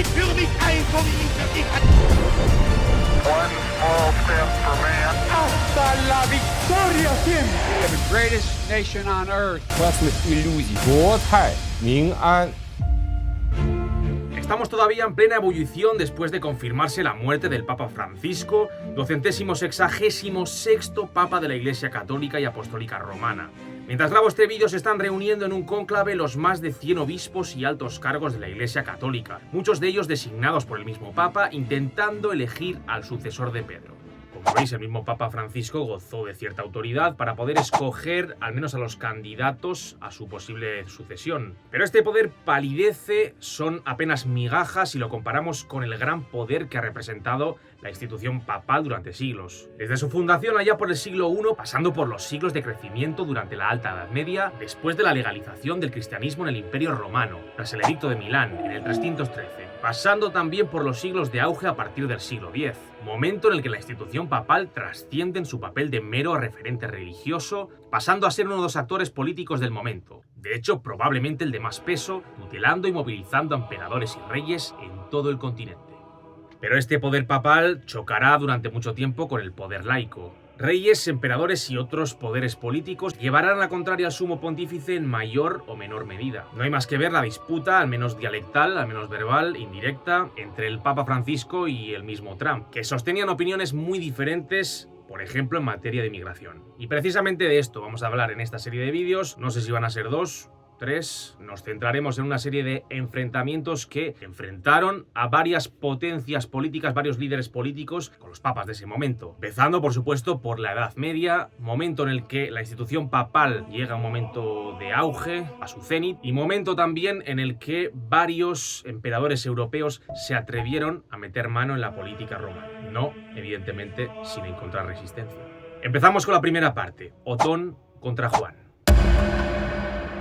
für mich ein, so wie ich für dich ein. One small step for man. Hasta la victoria siempre. The greatest nation on earth. Классных иллюзий. 国泰民安. Estamos todavía en plena ebullición después de confirmarse la muerte del Papa Francisco, 266º Papa de la Iglesia Católica y Apostólica Romana. Mientras grabo este vídeo se están reuniendo en un cónclave los más de 100 obispos y altos cargos de la Iglesia Católica, muchos de ellos designados por el mismo Papa, intentando elegir al sucesor de Pedro. Como veis, el mismo Papa Francisco gozó de cierta autoridad para poder escoger al menos a los candidatos a su posible sucesión. Pero este poder palidece, son apenas migajas si lo comparamos con el gran poder que ha representado la institución papal durante siglos. Desde su fundación allá por el siglo I, pasando por los siglos de crecimiento durante la Alta Edad Media, después de la legalización del cristianismo en el Imperio Romano, tras el Edicto de Milán en el 313, pasando también por los siglos de auge a partir del siglo X, momento en el que la institución papal trasciende en su papel de mero referente religioso, pasando a ser uno de los actores políticos del momento, de hecho probablemente el de más peso, tutelando y movilizando a emperadores y reyes en todo el continente. Pero este poder papal chocará durante mucho tiempo con el poder laico. Reyes, emperadores y otros poderes políticos llevarán la contraria al sumo pontífice en mayor o menor medida. No hay más que ver la disputa, al menos dialectal, al menos verbal, indirecta, entre el Papa Francisco y el mismo Trump, que sostenían opiniones muy diferentes, por ejemplo, en materia de inmigración. Y precisamente de esto vamos a hablar en esta serie de vídeos, no sé si van a ser 2, 3, nos centraremos en una serie de enfrentamientos que enfrentaron a varias potencias políticas, varios líderes políticos con los papas de ese momento. Empezando, por supuesto, por la Edad Media, momento en el que la institución papal llega a un momento de auge, a su cenit, y momento también en el que varios emperadores europeos se atrevieron a meter mano en la política romana. No, evidentemente, sin encontrar resistencia. Empezamos con la primera parte, Otón contra Juan.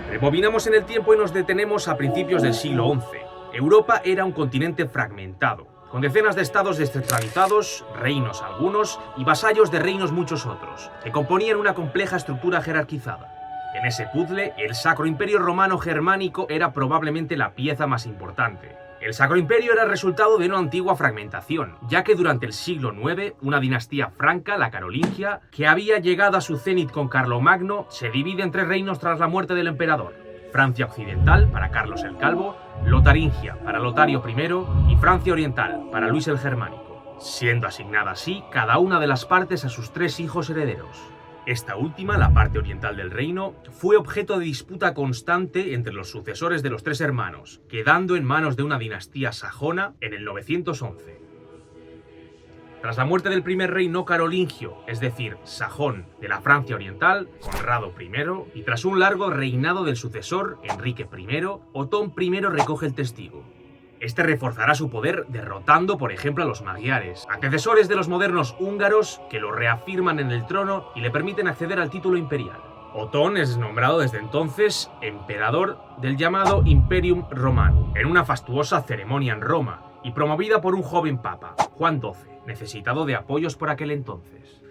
Rebobinamos en el tiempo y nos detenemos a principios del siglo XI. Europa era un continente fragmentado, con decenas de estados descentralizados, reinos algunos y vasallos de reinos muchos otros, que componían una compleja estructura jerarquizada. En ese puzzle, el Sacro Imperio Romano Germánico era probablemente la pieza más importante. El Sacro Imperio era el resultado de una antigua fragmentación, ya que durante el siglo IX, una dinastía franca, la carolingia, que había llegado a su cenit con Carlomagno, se divide en 3 reinos tras la muerte del emperador: Francia Occidental, para Carlos el Calvo; Lotaringia, para Lotario I; y Francia Oriental, para Luis el Germánico, siendo asignada así cada una de las partes a sus 3 hijos herederos. Esta última, la parte oriental del reino, fue objeto de disputa constante entre los sucesores de los 3 hermanos, quedando en manos de una dinastía sajona en el 911. Tras la muerte del primer rey no carolingio, es decir, sajón, de la Francia Oriental, Conrado I, y tras un largo reinado del sucesor, Enrique I, Otón I recoge el testigo. Este reforzará su poder derrotando, por ejemplo, a los magiares, antecesores de los modernos húngaros, que lo reafirman en el trono y le permiten acceder al título imperial. Otón es nombrado desde entonces emperador del llamado Imperium Romanum, en una fastuosa ceremonia en Roma, y promovida por un joven papa, Juan XII, necesitado de apoyos por aquel entonces.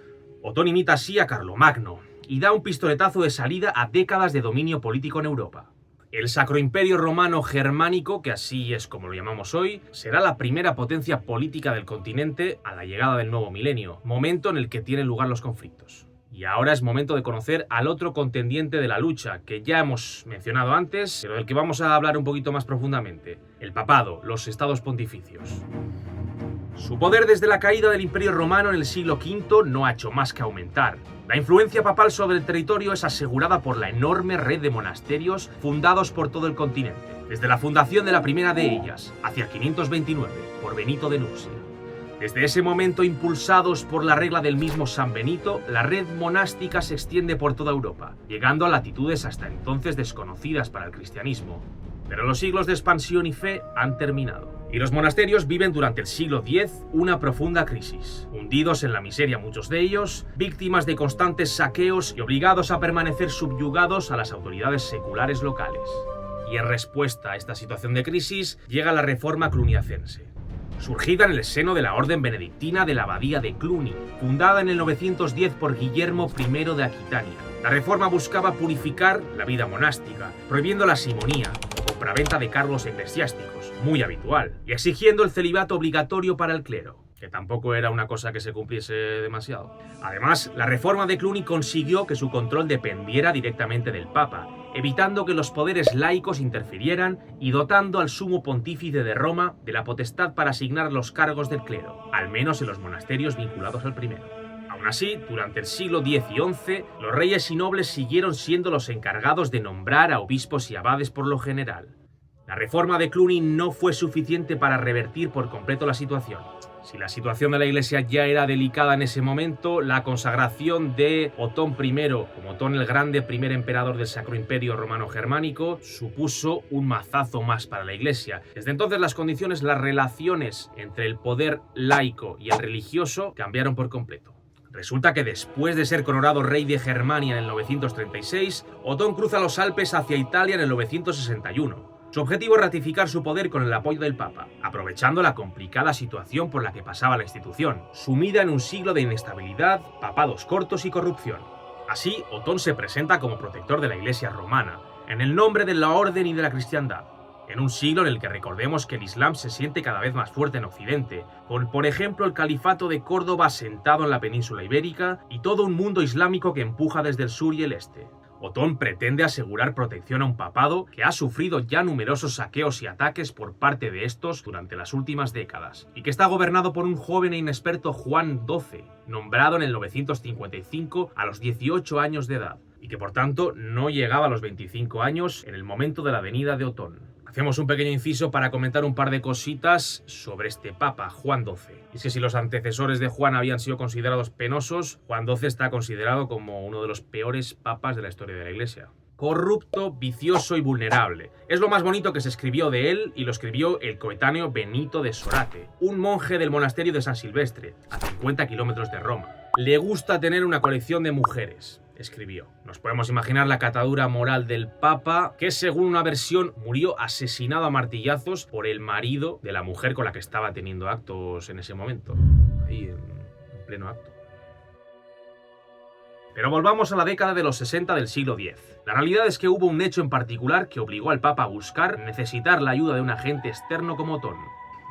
Otón imita así a Carlomagno y da un pistoletazo de salida a décadas de dominio político en Europa. El Sacro Imperio Romano Germánico, que así es como lo llamamos hoy, será la primera potencia política del continente a la llegada del nuevo milenio, momento en el que tienen lugar los conflictos. Y ahora es momento de conocer al otro contendiente de la lucha, que ya hemos mencionado antes, pero del que vamos a hablar un poquito más profundamente: el papado, los estados pontificios. Su poder desde la caída del Imperio Romano en el siglo V no ha hecho más que aumentar. La influencia papal sobre el territorio es asegurada por la enorme red de monasterios fundados por todo el continente, desde la fundación de la primera de ellas, hacia el 529, por Benito de Nursia. Desde ese momento, impulsados por la regla del mismo San Benito, la red monástica se extiende por toda Europa, llegando a latitudes hasta entonces desconocidas para el cristianismo. Pero los siglos de expansión y fe han terminado, y los monasterios viven durante el siglo X una profunda crisis, hundidos en la miseria muchos de ellos, víctimas de constantes saqueos y obligados a permanecer subyugados a las autoridades seculares locales. Y en respuesta a esta situación de crisis llega la Reforma cluniacense, surgida en el seno de la orden benedictina de la abadía de Cluny, fundada en el 910 por Guillermo I de Aquitania. La reforma buscaba purificar la vida monástica, prohibiendo la simonía, compraventa de cargos eclesiásticos, muy habitual, y exigiendo el celibato obligatorio para el clero, que tampoco era una cosa que se cumpliese demasiado. Además, la reforma de Cluny consiguió que su control dependiera directamente del Papa, evitando que los poderes laicos interfirieran y dotando al sumo pontífice de Roma de la potestad para asignar los cargos del clero, al menos en los monasterios vinculados al primero. Aún así, durante el siglo X y XI, los reyes y nobles siguieron siendo los encargados de nombrar a obispos y abades por lo general. La reforma de Cluny no fue suficiente para revertir por completo la situación. Si la situación de la Iglesia ya era delicada en ese momento, la consagración de Otón I como Otón el Grande, primer emperador del Sacro Imperio Romano Germánico, supuso un mazazo más para la Iglesia. Desde entonces las relaciones entre el poder laico y el religioso cambiaron por completo. Resulta que después de ser coronado rey de Germania en el 936, Otón cruza los Alpes hacia Italia en el 961. Su objetivo es ratificar su poder con el apoyo del Papa, aprovechando la complicada situación por la que pasaba la institución, sumida en un siglo de inestabilidad, papados cortos y corrupción. Así, Otón se presenta como protector de la Iglesia romana, en el nombre de la orden y de la cristiandad, en un siglo en el que recordemos que el Islam se siente cada vez más fuerte en Occidente, con por ejemplo el califato de Córdoba asentado en la península ibérica y todo un mundo islámico que empuja desde el sur y el este. Otón pretende asegurar protección a un papado que ha sufrido ya numerosos saqueos y ataques por parte de estos durante las últimas décadas, y que está gobernado por un joven e inexperto Juan XII, nombrado en el 955 a los 18 años de edad, y que por tanto no llegaba a los 25 años en el momento de la venida de Otón. Hacemos un pequeño inciso para comentar un par de cositas sobre este papa, Juan XII. Y es que si los antecesores de Juan habían sido considerados penosos, Juan XII está considerado como uno de los peores papas de la historia de la Iglesia. Corrupto, vicioso y vulnerable. Es lo más bonito que se escribió de él y lo escribió el coetáneo Benito de Sorate, un monje del monasterio de San Silvestre, a 50 kilómetros de Roma. Le gusta tener una colección de mujeres, escribió. Nos podemos imaginar la catadura moral del Papa, que según una versión murió asesinado a martillazos por el marido de la mujer con la que estaba teniendo actos en ese momento. Ahí en pleno acto. Pero volvamos a la década de los 60 del siglo X. La realidad es que hubo un hecho en particular que obligó al Papa a necesitar la ayuda de un agente externo como Otón.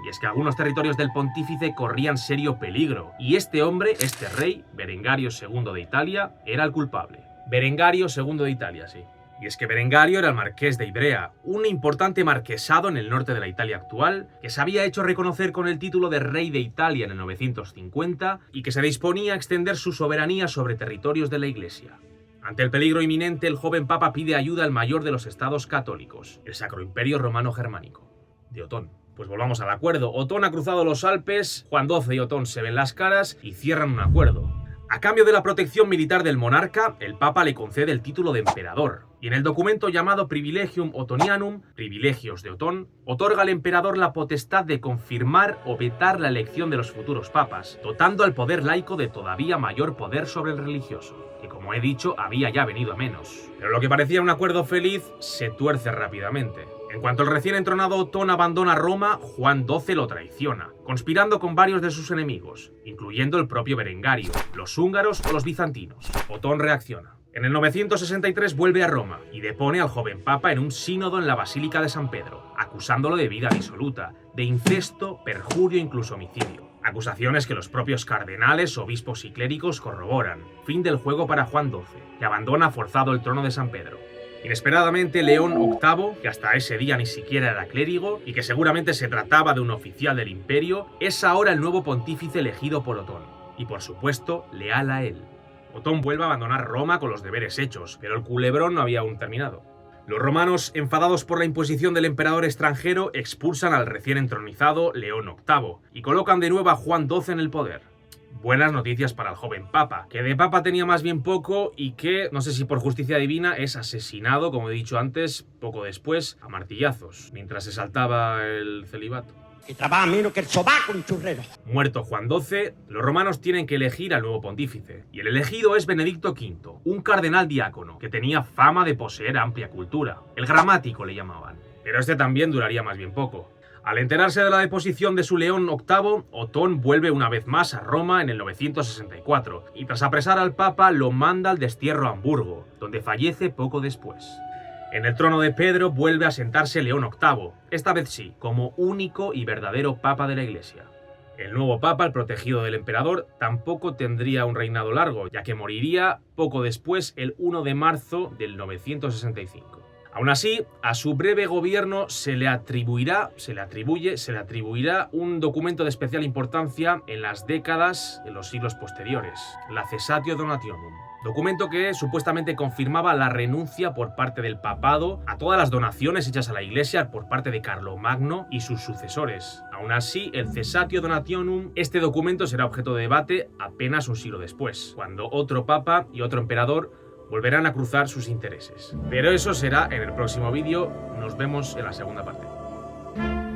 Y es que algunos territorios del pontífice corrían serio peligro, y este hombre, este rey, Berengario II de Italia, era el culpable. Berengario II de Italia, sí. Y es que Berengario era el marqués de Ivrea, un importante marquesado en el norte de la Italia actual, que se había hecho reconocer con el título de rey de Italia en el 950 y que se disponía a extender su soberanía sobre territorios de la Iglesia. Ante el peligro inminente, el joven papa pide ayuda al mayor de los estados católicos, el Sacro Imperio Romano Germánico, de Otón. Pues volvamos al acuerdo. Otón ha cruzado los Alpes, Juan XII y Otón se ven las caras y cierran un acuerdo. A cambio de la protección militar del monarca, el Papa le concede el título de emperador, y en el documento llamado Privilegium Otonianum, Privilegios de Otón, otorga al emperador la potestad de confirmar o vetar la elección de los futuros papas, dotando al poder laico de todavía mayor poder sobre el religioso, que como he dicho había ya venido a menos. Pero lo que parecía un acuerdo feliz se tuerce rápidamente. En cuanto el recién entronado Otón abandona Roma, Juan XII lo traiciona, conspirando con varios de sus enemigos, incluyendo el propio Berengario, los húngaros o los bizantinos. Otón reacciona. En el 963 vuelve a Roma y depone al joven papa en un sínodo en la Basílica de San Pedro, acusándolo de vida disoluta, de incesto, perjurio e incluso homicidio. Acusaciones que los propios cardenales, obispos y clérigos corroboran. Fin del juego para Juan XII, que abandona forzado el trono de San Pedro. Inesperadamente, León VIII, que hasta ese día ni siquiera era clérigo y que seguramente se trataba de un oficial del imperio, es ahora el nuevo pontífice elegido por Otón, y por supuesto, leal a él. Otón vuelve a abandonar Roma con los deberes hechos, pero el culebrón no había aún terminado. Los romanos, enfadados por la imposición del emperador extranjero, expulsan al recién entronizado León VIII y colocan de nuevo a Juan XII en el poder. Buenas noticias para el joven papa, que de papa tenía más bien poco y que, no sé si por justicia divina, es asesinado, como he dicho antes, poco después, a martillazos, mientras se saltaba el celibato. Que trabaja menos que el sobaco un churrero. Muerto Juan XII, los romanos tienen que elegir al nuevo pontífice, y el elegido es Benedicto V, un cardenal diácono, que tenía fama de poseer amplia cultura. El gramático le llamaban. Pero este también duraría más bien poco. Al enterarse de la deposición de su León VIII, Otón vuelve una vez más a Roma en el 964, y tras apresar al Papa lo manda al destierro a Hamburgo, donde fallece poco después. En el trono de Pedro vuelve a sentarse León VIII, esta vez sí, como único y verdadero papa de la Iglesia. El nuevo papa, el protegido del emperador, tampoco tendría un reinado largo, ya que moriría poco después, el 1 de marzo del 965. Aún así, a su breve gobierno se le atribuirá un documento de especial importancia en las décadas, en los siglos posteriores, la Cessatio Donationum. Documento que supuestamente confirmaba la renuncia por parte del papado a todas las donaciones hechas a la Iglesia por parte de Carlomagno y sus sucesores. Aún así, el Cessatio Donationum, este documento será objeto de debate apenas un siglo después, cuando otro papa y otro emperador volverán a cruzar sus intereses. Pero eso será en el próximo vídeo. Nos vemos en la segunda parte.